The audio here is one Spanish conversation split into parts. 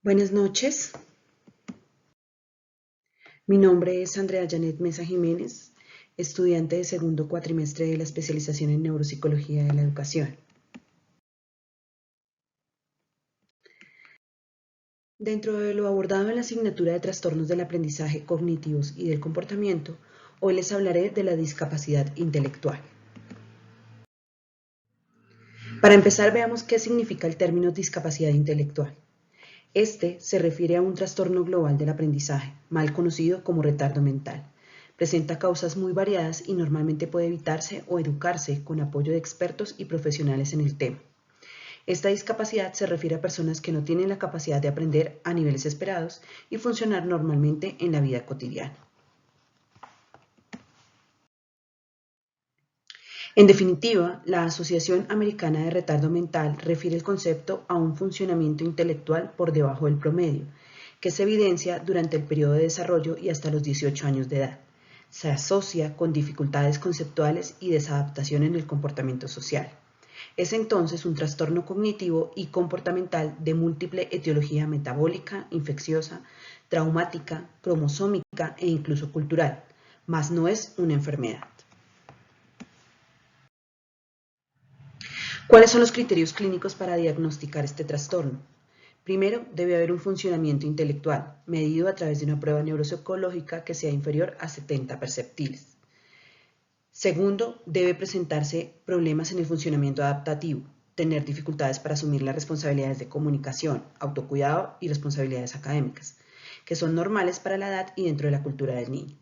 Buenas noches, mi nombre es Andrea Janet Mesa Jiménez, estudiante de segundo cuatrimestre de la especialización en Neuropsicología de la Educación. Dentro de lo abordado en la asignatura de trastornos del aprendizaje cognitivos y del comportamiento, hoy les hablaré de la discapacidad intelectual. Para empezar, veamos qué significa el término discapacidad intelectual. Este se refiere a un trastorno global del aprendizaje, mal conocido como retardo mental. Presenta causas muy variadas y normalmente puede evitarse o educarse con apoyo de expertos y profesionales en el tema. Esta discapacidad se refiere a personas que no tienen la capacidad de aprender a niveles esperados y funcionar normalmente en la vida cotidiana. En definitiva, la Asociación Americana de Retardo Mental refiere el concepto a un funcionamiento intelectual por debajo del promedio, que se evidencia durante el periodo de desarrollo y hasta los 18 años de edad. Se asocia con dificultades conceptuales y desadaptación en el comportamiento social. Es entonces un trastorno cognitivo y comportamental de múltiple etiología metabólica, infecciosa, traumática, cromosómica e incluso cultural, mas no es una enfermedad. ¿Cuáles son los criterios clínicos para diagnosticar este trastorno? Primero, debe haber un funcionamiento intelectual, medido a través de una prueba neuropsicológica que sea inferior a 70 perceptiles. Segundo, debe presentarse problemas en el funcionamiento adaptativo, tener dificultades para asumir las responsabilidades de comunicación, autocuidado y responsabilidades académicas, que son normales para la edad y dentro de la cultura del niño.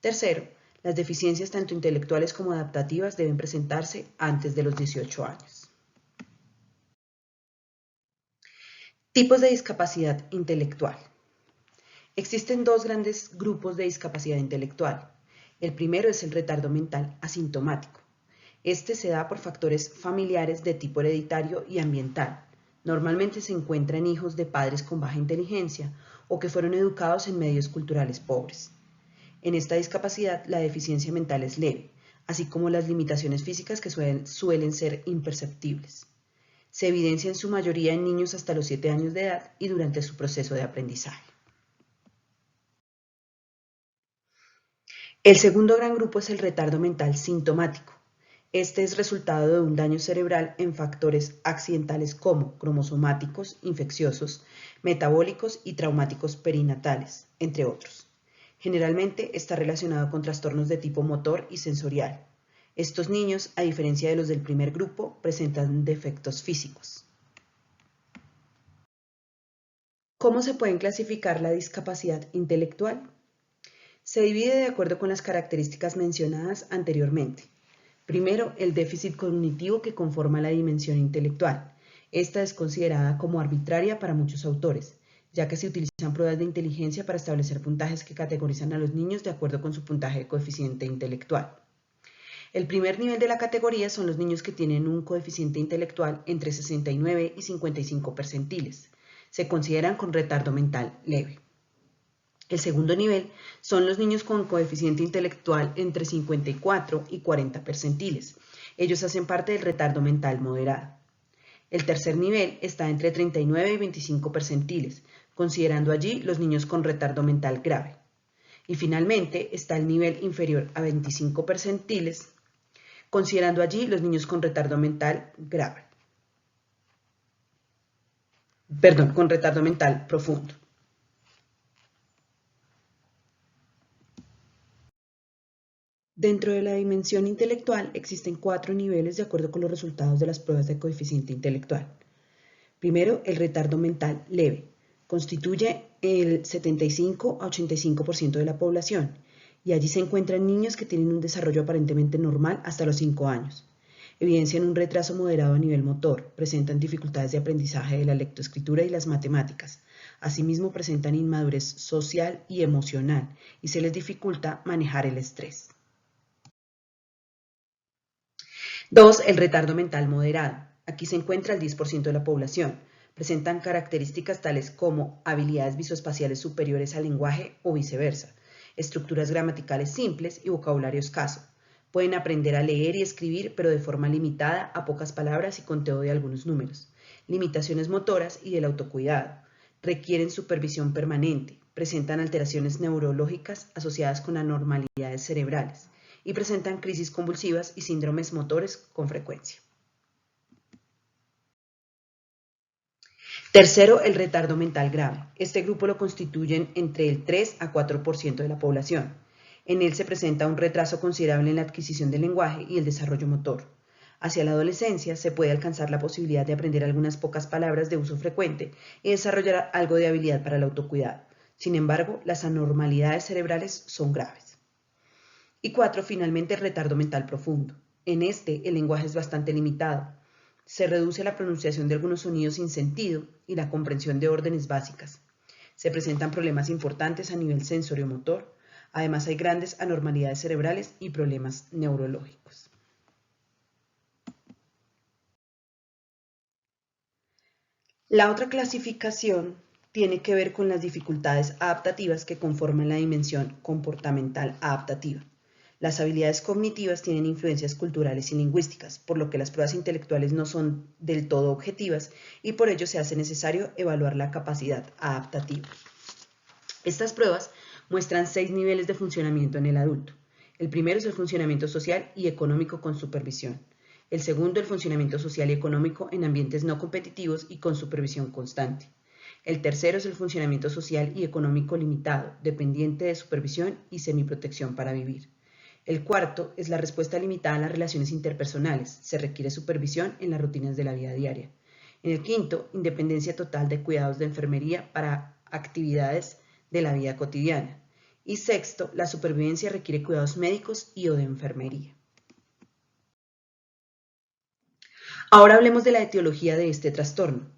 Tercero, las deficiencias tanto intelectuales como adaptativas deben presentarse antes de los 18 años. Tipos de discapacidad intelectual. Existen dos grandes grupos de discapacidad intelectual. El primero es el retardo mental asintomático. Este se da por factores familiares de tipo hereditario y ambiental. Normalmente se encuentra en hijos de padres con baja inteligencia o que fueron educados en medios culturales pobres. En esta discapacidad, la deficiencia mental es leve, así como las limitaciones físicas que suelen ser imperceptibles. Se evidencia en su mayoría en niños hasta los 7 años de edad y durante su proceso de aprendizaje. El segundo gran grupo es el retardo mental sintomático. Este es resultado de un daño cerebral en factores accidentales como cromosomáticos, infecciosos, metabólicos y traumáticos perinatales, entre otros. Generalmente está relacionado con trastornos de tipo motor y sensorial. Estos niños, a diferencia de los del primer grupo, presentan defectos físicos. ¿Cómo se puede clasificar la discapacidad intelectual? Se divide de acuerdo con las características mencionadas anteriormente. Primero, el déficit cognitivo que conforma la dimensión intelectual. Esta es considerada como arbitraria para muchos autores, ya que se utilizan pruebas de inteligencia para establecer puntajes que categorizan a los niños de acuerdo con su puntaje de coeficiente intelectual. El primer nivel de la categoría son los niños que tienen un coeficiente intelectual entre 69 y 55 percentiles. Se consideran con retardo mental leve. El segundo nivel son los niños con coeficiente intelectual entre 54 y 40 percentiles. Ellos hacen parte del retardo mental moderado. El tercer nivel está entre 39 y 25 percentiles, considerando allí los niños con retardo mental grave. Y finalmente está el nivel inferior a 25 percentiles, considerando allí los niños con retardo mental grave. Con retardo mental profundo. Dentro de la dimensión intelectual existen 4 niveles de acuerdo con los resultados de las pruebas de coeficiente intelectual. Primero, el retardo mental leve. Constituye el 75 a 85% de la población y allí se encuentran niños que tienen un desarrollo aparentemente normal hasta los 5 años. Evidencian un retraso moderado a nivel motor, presentan dificultades de aprendizaje de la lectoescritura y las matemáticas. Asimismo, presentan inmadurez social y emocional y se les dificulta manejar el estrés. 2. El retardo mental moderado. Aquí se encuentra el 10% de la población. Presentan características tales como habilidades visoespaciales superiores al lenguaje o viceversa, estructuras gramaticales simples y vocabulario escaso. Pueden aprender a leer y escribir, pero de forma limitada a pocas palabras y conteo de algunos números. Limitaciones motoras y del autocuidado. requieren supervisión permanente, presentan alteraciones neurológicas asociadas con anormalidades cerebrales y presentan crisis convulsivas y síndromes motores con frecuencia. Tercero, el retardo mental grave. Este grupo lo constituyen entre el 3 a 4% de la población. En él se presenta un retraso considerable en la adquisición del lenguaje y el desarrollo motor. Hacia la adolescencia se puede alcanzar la posibilidad de aprender algunas pocas palabras de uso frecuente y desarrollar algo de habilidad para el autocuidado. Sin embargo, las anormalidades cerebrales son graves. Y 4, finalmente, el retardo mental profundo. En este, el lenguaje es bastante limitado. Se reduce la pronunciación de algunos sonidos sin sentido y la comprensión de órdenes básicas. Se presentan problemas importantes a nivel sensoriomotor. Además, hay grandes anormalidades cerebrales y problemas neurológicos. La otra clasificación tiene que ver con las dificultades adaptativas que conforman la dimensión comportamental adaptativa. Las habilidades cognitivas tienen influencias culturales y lingüísticas, por lo que las pruebas intelectuales no son del todo objetivas y por ello se hace necesario evaluar la capacidad adaptativa. Estas pruebas muestran 6 niveles de funcionamiento en el adulto. El primero es el funcionamiento social y económico con supervisión. El segundo, el funcionamiento social y económico en ambientes no competitivos y con supervisión constante. El tercero es el funcionamiento social y económico limitado, dependiente de supervisión y semiprotección para vivir. El cuarto es la respuesta limitada a las relaciones interpersonales. Se requiere supervisión en las rutinas de la vida diaria. En el quinto, independencia total de cuidados de enfermería para actividades de la vida cotidiana. Y sexto, la supervivencia requiere cuidados médicos y o de enfermería. Ahora hablemos de la etiología de este trastorno.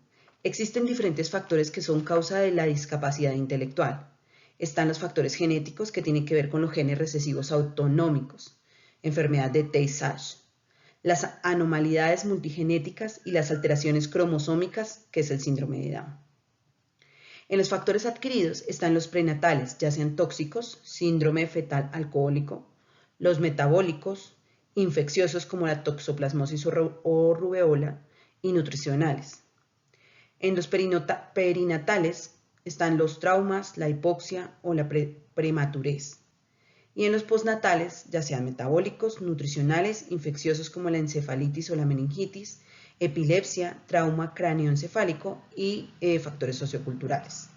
Existen diferentes factores que son causa de la discapacidad intelectual. Están los factores genéticos que tienen que ver con los genes recesivos autonómicos, enfermedad de Tay-Sachs, las anomalidades multigenéticas y las alteraciones cromosómicas, que es el síndrome de Down. En los factores adquiridos están los prenatales, ya sean tóxicos, síndrome fetal alcohólico, los metabólicos, infecciosos como la toxoplasmosis o rubeola y nutricionales. En los perinatales están los traumas, la hipoxia o la prematurez. Y en los postnatales, ya sean metabólicos, nutricionales, infecciosos como la encefalitis o la meningitis, epilepsia, trauma cráneoencefálico y factores socioculturales.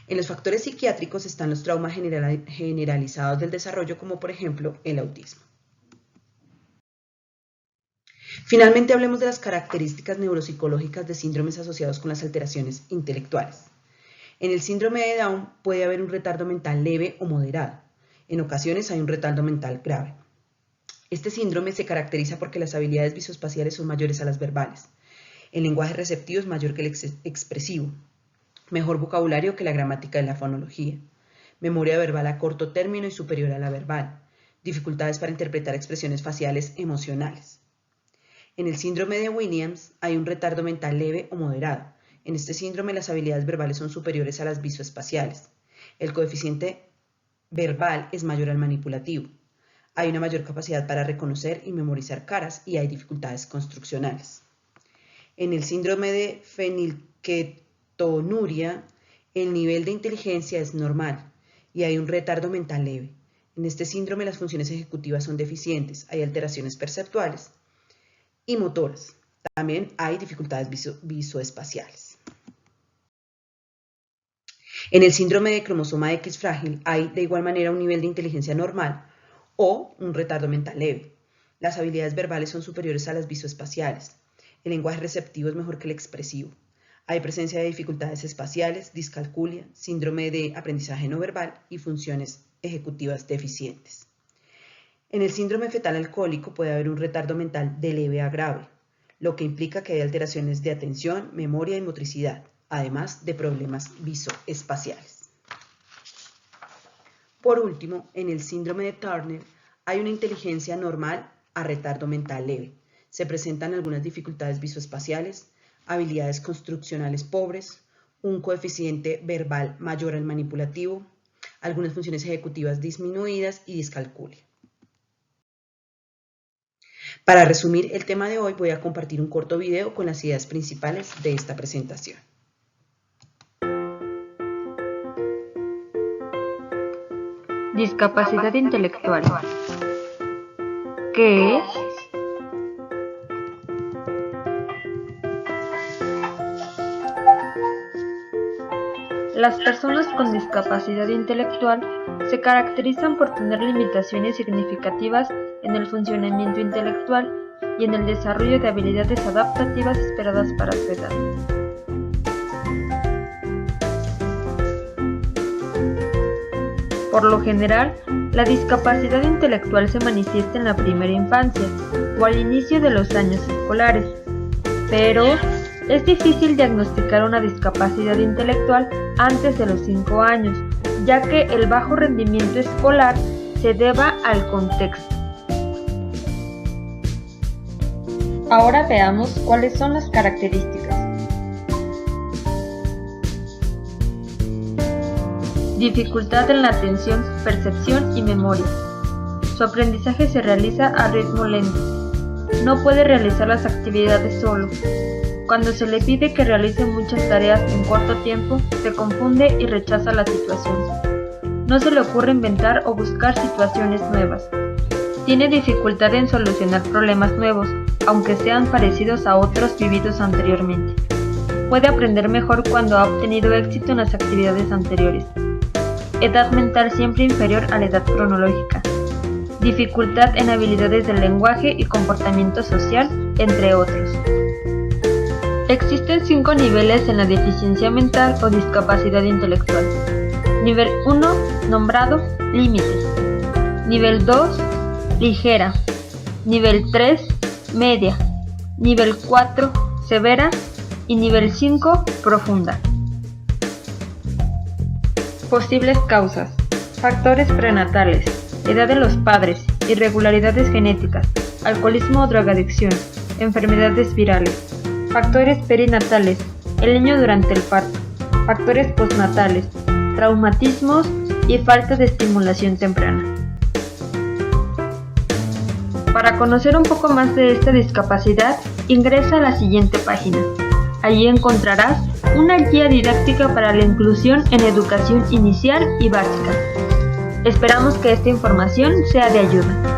En los factores psiquiátricos están los traumas generalizados del desarrollo, como por ejemplo el autismo. Finalmente hablemos de las características neuropsicológicas de síndromes asociados con las alteraciones intelectuales. En el síndrome de Down puede haber un retardo mental leve o moderado. En ocasiones hay un retardo mental grave. Este síndrome se caracteriza porque las habilidades visoespaciales son mayores a las verbales. El lenguaje receptivo es mayor que el expresivo. Mejor vocabulario que la gramática y la fonología. Memoria verbal a corto término y superior a la verbal. Dificultades para interpretar expresiones faciales emocionales. En el síndrome de Williams hay un retardo mental leve o moderado. En este síndrome las habilidades verbales son superiores a las visoespaciales. El coeficiente verbal es mayor al manipulativo. Hay una mayor capacidad para reconocer y memorizar caras y hay dificultades construccionales. En el síndrome de fenilketonuria, el nivel de inteligencia es normal y hay un retardo mental leve. En este síndrome las funciones ejecutivas son deficientes, hay alteraciones perceptuales y motoras. También hay dificultades visoespaciales. En el síndrome de cromosoma X frágil hay de igual manera un nivel de inteligencia normal o un retardo mental leve. Las habilidades verbales son superiores a las visoespaciales. El lenguaje receptivo es mejor que el expresivo. Hay presencia de dificultades espaciales, discalculia, síndrome de aprendizaje no verbal y funciones ejecutivas deficientes. En el síndrome fetal alcohólico puede haber un retardo mental de leve a grave, lo que implica que hay alteraciones de atención, memoria y motricidad, además de problemas visoespaciales. Por último, en el síndrome de Turner hay una inteligencia normal a retardo mental leve. Se presentan algunas dificultades visoespaciales, habilidades construccionales pobres, un coeficiente verbal mayor al manipulativo, algunas funciones ejecutivas disminuidas y discalculia. Para resumir el tema de hoy, voy a compartir un corto video con las ideas principales de esta presentación. Discapacidad intelectual. ¿Qué es? Las personas con discapacidad intelectual se caracterizan por tener limitaciones significativas en el funcionamiento intelectual y en el desarrollo de habilidades adaptativas esperadas para su edad. Por lo general, la discapacidad intelectual se manifiesta en la primera infancia o al inicio de los años escolares, pero es difícil diagnosticar una discapacidad intelectual antes de los 5 años, ya que el bajo rendimiento escolar se deba al contexto. Ahora veamos cuáles son las características. Dificultad en la atención, percepción y memoria. Su aprendizaje se realiza a ritmo lento. No puede realizar las actividades solo. Cuando se le pide que realice muchas tareas en corto tiempo, se confunde y rechaza la situación. No se le ocurre inventar o buscar situaciones nuevas. Tiene dificultad en solucionar problemas nuevos, aunque sean parecidos a otros vividos anteriormente. Puede aprender mejor cuando ha obtenido éxito en las actividades anteriores. Edad mental siempre inferior a la edad cronológica. Dificultad en habilidades del lenguaje y comportamiento social, entre otros. Existen 5 niveles en la deficiencia mental o discapacidad intelectual. Nivel 1, nombrado, límites. Nivel 2, ligera. Nivel 3, media. Nivel 4, severa. Y nivel 5, profunda. Posibles causas. Factores prenatales, edad de los padres, irregularidades genéticas, alcoholismo o drogadicción, enfermedades virales. Factores perinatales, el niño durante el parto. Factores postnatales, traumatismos y falta de estimulación temprana. Para conocer un poco más de esta discapacidad, ingresa a la siguiente página. Allí encontrarás una guía didáctica para la inclusión en educación inicial y básica. Esperamos que esta información sea de ayuda.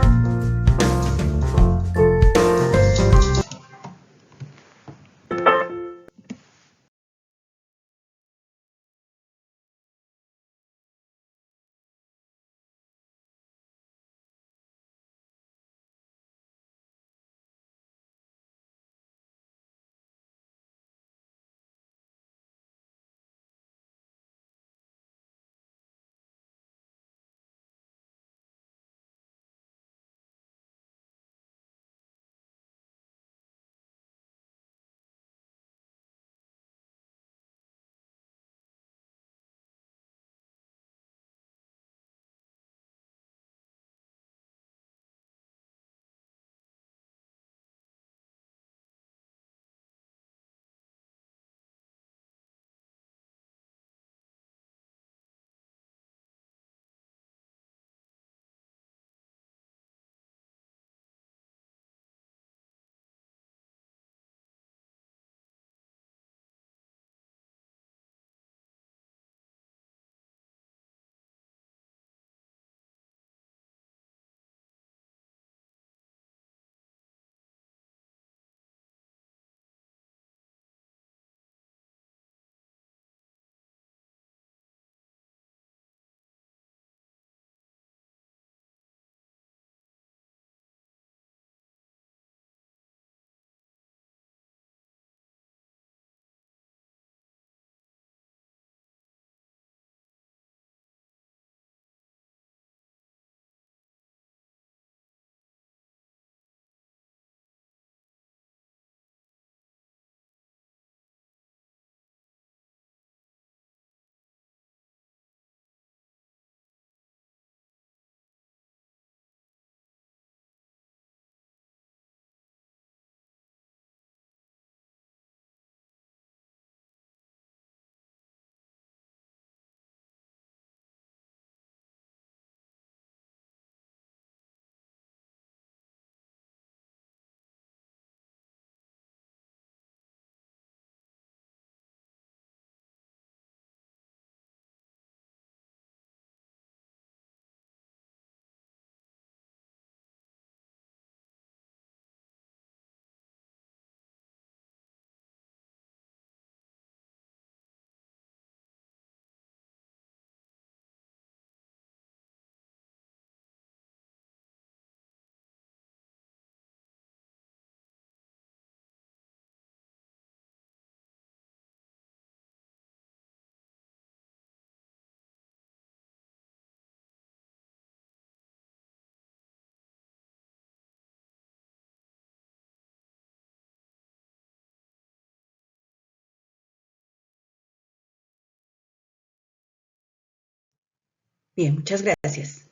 Bien, muchas gracias.